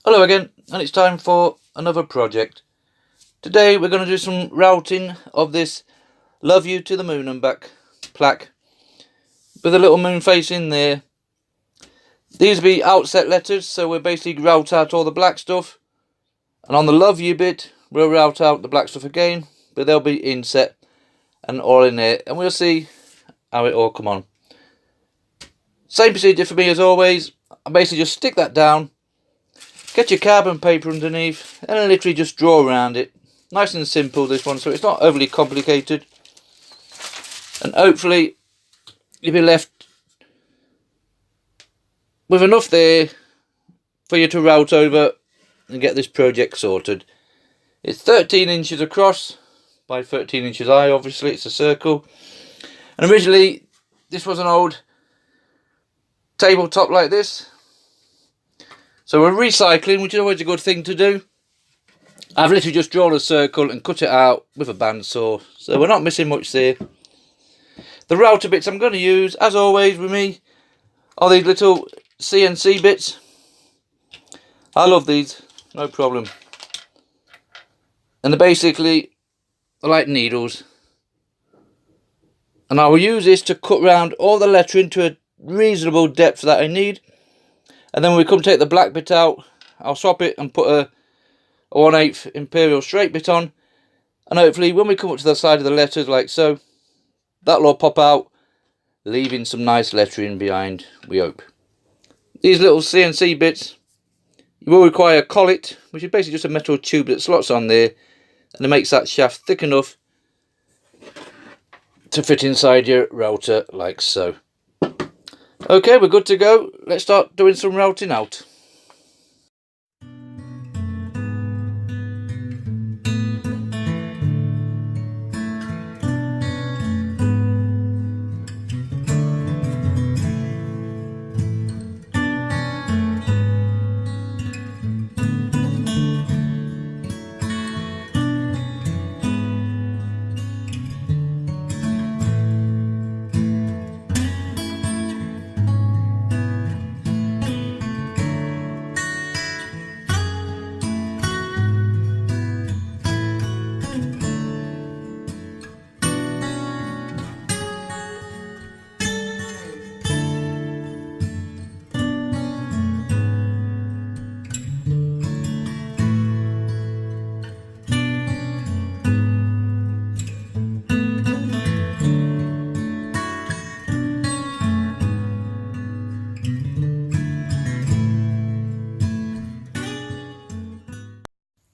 Hello again, and it's time for another project. Today we're going to do some routing of this "Love You to the Moon and Back" plaque with a little moon face in there. These will be outset letters, so we'll basically route out all the black stuff, and on the "Love You" bit we'll route out the black stuff again, but they'll be inset and all in there, and we'll see how it all come on. Same procedure for me as always. I basically just stick that down. Get your carbon paper underneath and literally just draw around it. Nice and simple, this one, so it's not overly complicated. And hopefully you'll be left with enough there for you to route over and get this project sorted. It's 13 inches across by 13 inches high, obviously it's a circle. And originally this was an old tabletop like this. So we're recycling, which is always a good thing to do. I've literally just drawn a circle and cut it out with a bandsaw, so we're not missing much there. The router bits I'm going to use, as always with me, are these little CNC bits. I love these, no problem. And they're like needles. And I will use this to cut round all the lettering to a reasonable depth that I need. And then when we come take the black bit out, I'll swap it and put a 1/8 imperial straight bit on, and hopefully when we come up to the side of the letters like so, that'll all pop out, leaving some nice lettering behind, we hope. These little CNC bits, you will require a collet, which is basically just a metal tube that slots on there, and it makes that shaft thick enough to fit inside your router like so. Okay, we're good to go. Let's start doing some routing out.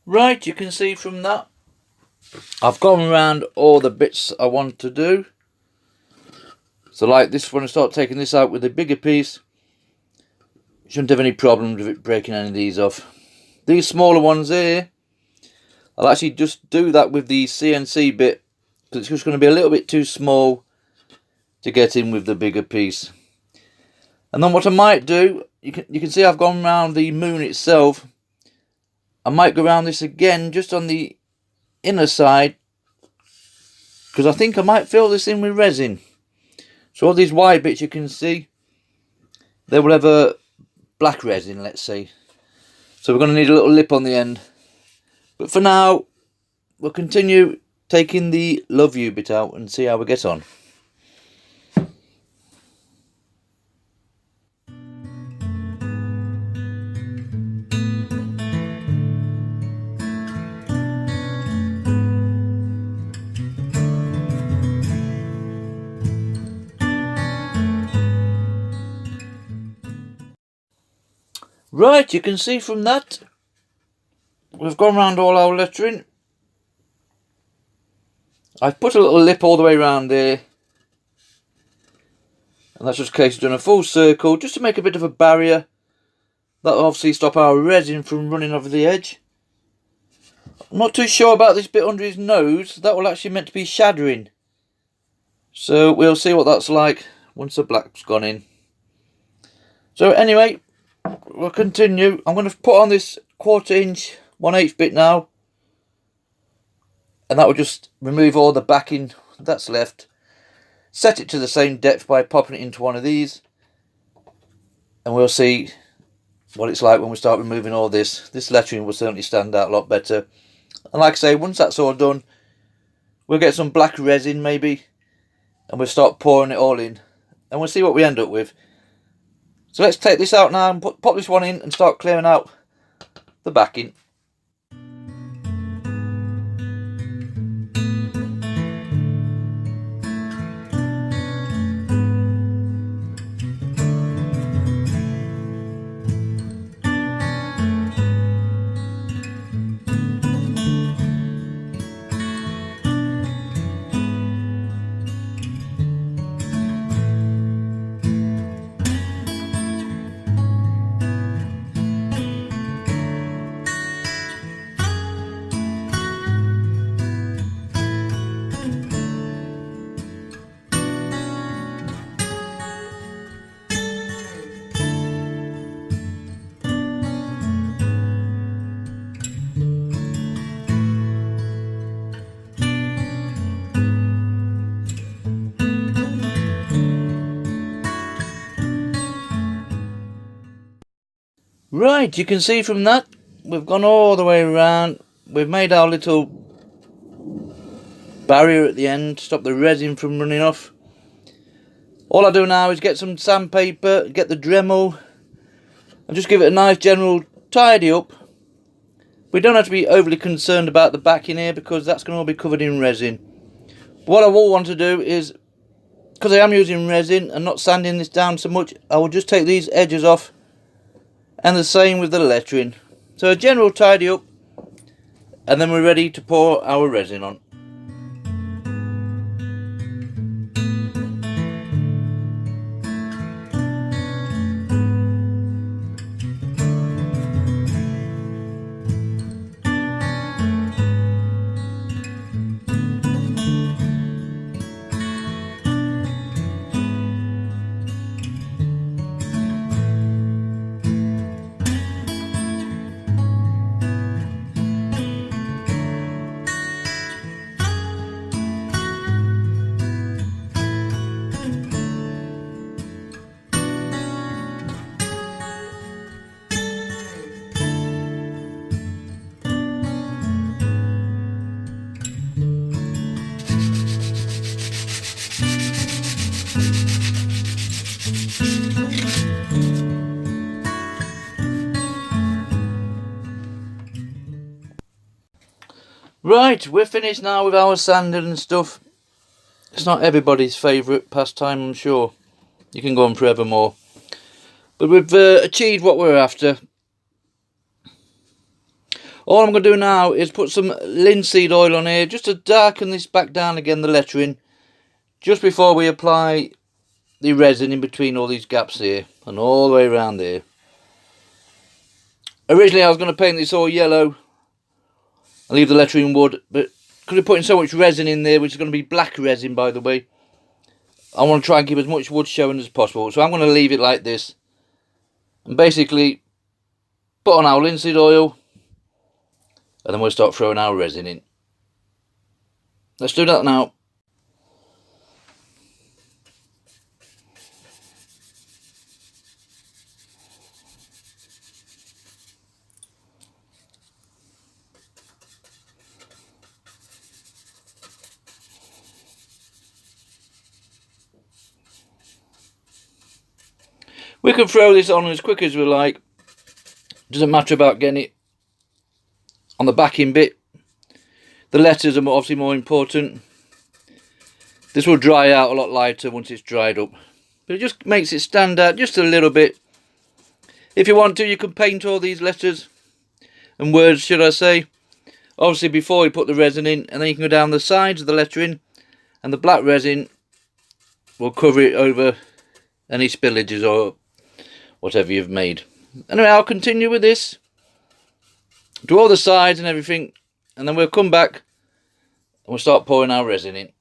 Right, you can see from that, I've gone around all the bits I want to do. So like this, when I start taking this out with the bigger piece, shouldn't have any problems with it breaking any of these off. These smaller ones here, I'll actually just do that with the CNC bit, because it's just going to be a little bit too small to get in with the bigger piece. And then what I might do, you can see I've gone around the moon itself. I might go around this again just on the inner side, because I think I might fill this in with resin. So all these white bits you can see, they will have a black resin, let's say. So we're going to need a little lip on the end. But for now, we'll continue taking the "Love You" bit out and see how we get on. Right, you can see from that, we've gone around all our lettering. I've put a little lip all the way around there, and that's just in case we've done a full circle, just to make a bit of a barrier. That'll obviously stop our resin from running over the edge. I'm not too sure about this bit under his nose. That will actually meant to be shadowing, so we'll see what that's like once the black's gone in. So anyway, we'll continue. I'm going to put on this 1/4 inch 1/8 bit now, and that will just remove all the backing that's left. Set it to the same depth by popping it into one of these, and we'll see what it's like when we start removing all this. This lettering will certainly stand out a lot better. And like I say, once that's all done, we'll get some black resin maybe, and we'll start pouring it all in, and we'll see what we end up with. So let's take this out now and pop this one in and start clearing out the backing. Right, you can see from that, we've gone all the way around. We've made our little barrier at the end to stop the resin from running off. All I do now is get some sandpaper, get the Dremel, and just give it a nice general tidy up. We don't have to be overly concerned about the back in here because that's going to all be covered in resin. But what I will want to do is, because I am using resin and not sanding this down so much, I will just take these edges off, and the same with the lettering. So a general tidy up, and then we're ready to pour our resin on. Right, we're finished now with our sanding and stuff. It's not everybody's favourite pastime, I'm sure. You can go on forever more. But we've achieved what we're after. All I'm going to do now is put some linseed oil on here, just to darken this back down again, the lettering, just before we apply the resin in between all these gaps here, and all the way around there. Originally I was going to paint this all yellow, I'll leave the lettering wood, but because we're putting so much resin in there, which is going to be black resin by the way, I want to try and keep as much wood showing as possible. So I'm going to leave it like this, and basically put on our linseed oil, and then we'll start throwing our resin in. Let's do that now. We can throw this on as quick as we like. Doesn't matter about getting it on the backing bit. The letters are obviously more important. This will dry out a lot lighter once it's dried up, but it just makes it stand out just a little bit. If you want to, you can paint all these letters and words, should I say, obviously before you put the resin in, and then you can go down the sides of the lettering, and the black resin will cover it over any spillages or whatever you've made. Anyway, I'll continue with this, do all the sides and everything, and then we'll come back and we'll start pouring our resin in.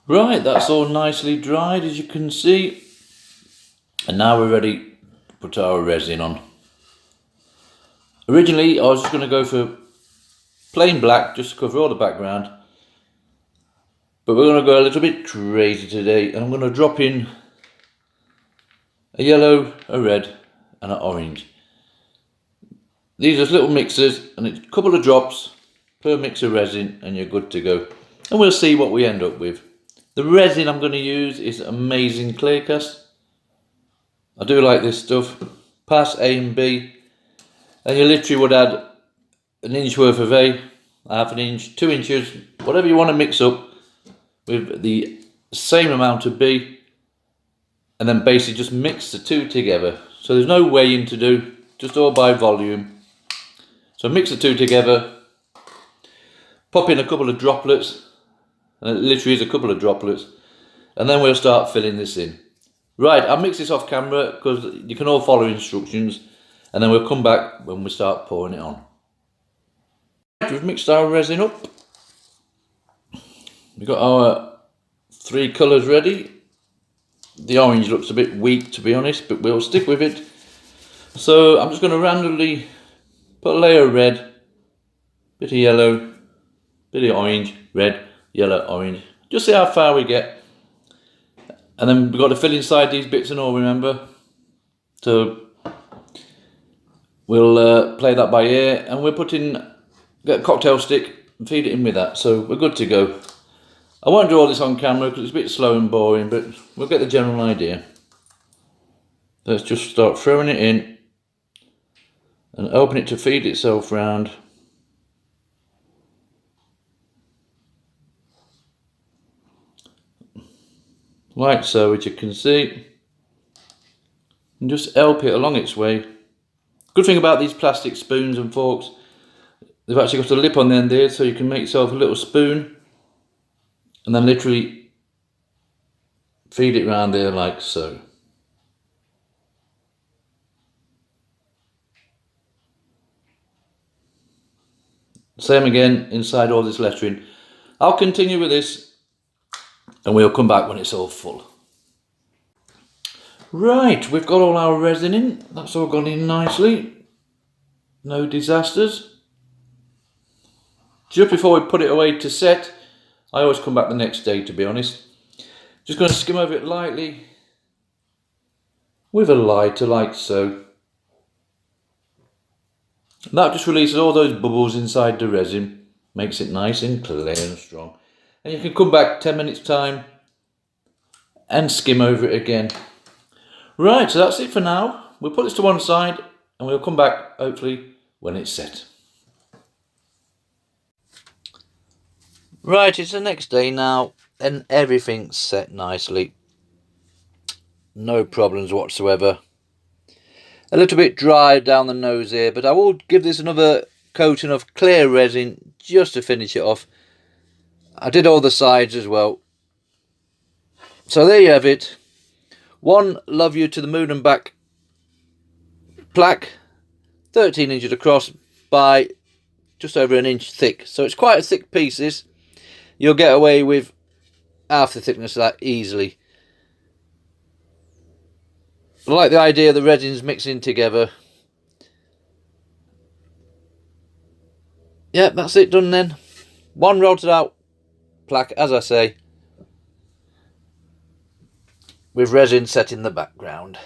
Right, that's all nicely dried, as you can see, and now we're ready to put our resin on. Originally I was just going to go for plain black just to cover all the background, but we're going to go a little bit crazy today, and I'm going to drop in a yellow, a red and an orange. These are little mixers, and it's a couple of drops per mix of resin and you're good to go. And we'll see what we end up with. The resin I'm going to use is amazing clear cast. I do like this stuff. Pass A and B, and you literally would add an inch worth of A, half an inch, 2 inches, whatever you want to mix up with the same amount of B, and then basically just mix the two together. So there's no weighing to do, just all by volume. So mix the two together, pop in a couple of droplets, and it literally is a couple of droplets, and then we'll start filling this in. Right, I'll mix this off camera because you can all follow instructions, and then we'll come back when we start pouring it on. We've mixed our resin up. We've got our 3 colours ready. The orange looks a bit weak, to be honest, but we'll stick with it. So I'm just going to randomly put a layer of red, bit of yellow, bit of orange, red, yellow, orange. Just see how far we get. And then we've got to fill inside these bits and all, remember. So we'll play that by ear, and we'll get a cocktail stick and feed it in with that. So we're good to go. I won't do all this on camera because it's a bit slow and boring, but we'll get the general idea. Let's just start throwing it in and open it to feed itself round. Like so, as you can see, and just help it along its way. Good thing about these plastic spoons and forks, they've actually got a lip on the end there, so you can make yourself a little spoon and then literally feed it round there like so. Same again inside all this lettering. I'll continue with this and we'll come back when it's all full. Right, we've got all our resin in. That's all gone in nicely. No disasters. Just before we put it away to set, I always come back the next day, to be honest. Just going to skim over it lightly with a lighter like so. And that just releases all those bubbles inside the resin, makes it nice and clear and strong. And you can come back 10 minutes time and skim over it again. Right, so that's it for now. We'll put this to one side and we'll come back hopefully when it's set. Right, it's the next day now and everything's set nicely. No problems whatsoever. A little bit dry down the nose here, but I will give this another coating of clear resin just to finish it off. I did all the sides as well. So there you have it. One Love You to the Moon and Back plaque, 13 inches across by just over an inch thick. So it's quite a thick piece this. You'll get away with half the thickness of that easily. I like the idea of the resins mixing together. Yeah, that's it done then. One routed out plaque, as I say, with resin set in the background.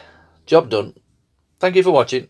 Job done. Thank you for watching.